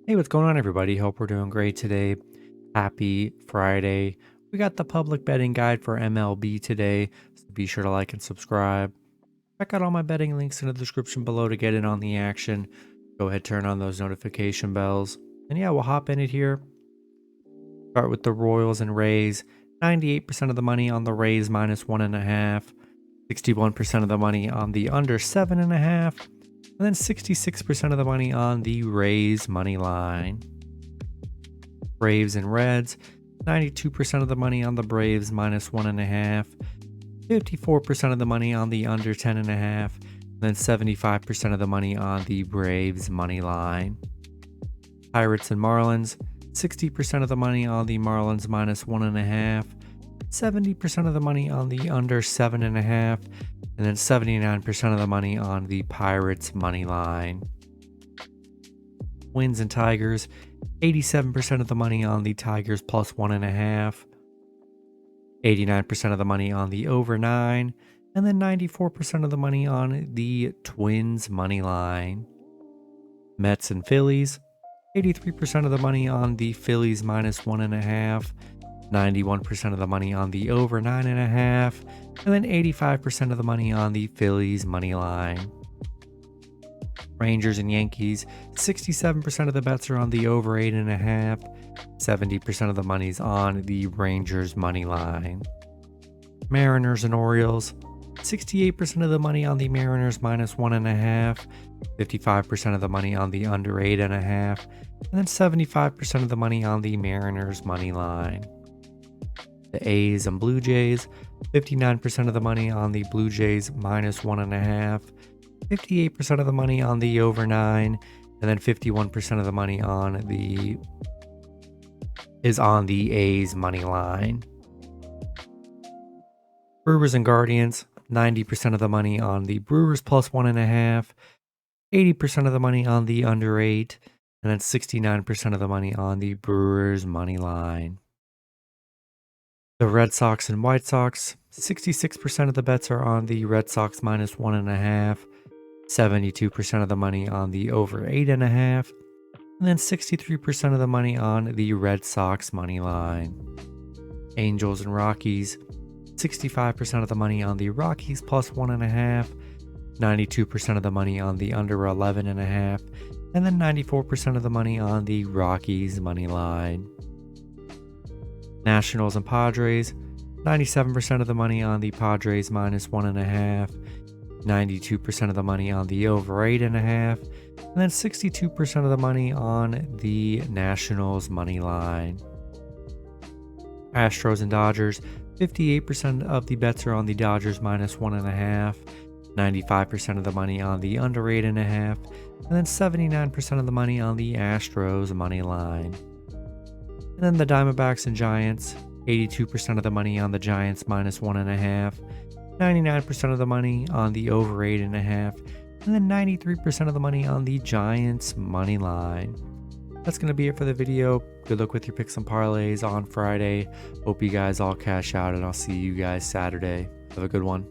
Hey, what's going on, everybody? Hope we're doing great today. Happy Friday. We got the public betting guide for MLB today, so be sure to like and subscribe. Check out all my betting links in the description below to get in on the action. Go ahead, turn on those notification bells. And yeah, we'll hop in it here. Start with the Royals and Rays. 98% of the money on the Rays minus 1.5. 61% of the money on the under 7.5. And then 66% of the money on the Rays money line. Braves and Reds, 92% of the money on the Braves minus 1.5, 54% of the money on the under 10.5, and then 75% of the money on the Braves money line. Pirates and Marlins, 60% of the money on the Marlins minus 1.5, 70% of the money on the under 7.5, and then 79% of the money on the Pirates money line. Twins and Tigers, 87% of the money on the Tigers plus 1.5, 89% of the money on the over 9, and then 94% of the money on the Twins money line. Mets and Phillies, 83% of the money on the Phillies minus 1.5, 91% of the money on the over 9.5, and then 85% of the money on the Phillies money line. Rangers and Yankees, 67% of the bets are on the over 8.5, 70% of the money's on the Rangers money line. Mariners and Orioles, 68% of the money on the Mariners minus 1.5, 55% of the money on the under 8.5, and then 75% of the money on the Mariners money line. The A's and Blue Jays, 59% of the money on the Blue Jays minus 1.5, 58% of the money on the over 9, and then 51% of the money is on the A's money line. Brewers and Guardians, 90% of the money on the Brewers plus 1.5, 80% of the money on the under 8, and then 69% of the money on the Brewers money line. The Red Sox and White Sox, 66% of the bets are on the Red Sox minus 1.5, 72% of the money on the over 8.5, and then 63% of the money on the Red Sox money line. Angels and Rockies, 65% of the money on the Rockies plus 1.5, 92% of the money on the under 11.5, and then 94% of the money on the Rockies money line. Nationals and Padres, 97% of the money on the Padres minus 1.5, 92% of the money on the over 8.5, and then 62% of the money on the Nationals money line. Astros and Dodgers, 58% of the bets are on the Dodgers minus 1.5, 95% of the money on the under 8.5, and then 79% of the money on the Astros money line. And then the Diamondbacks and Giants, 82% of the money on the Giants minus 1.5, 99% of the money on the over 8.5, and then 93% of the money on the Giants money line. That's going to be it for the video. Good luck with your picks and parlays on Friday. Hope you guys all cash out, and I'll see you guys Saturday. Have a good one.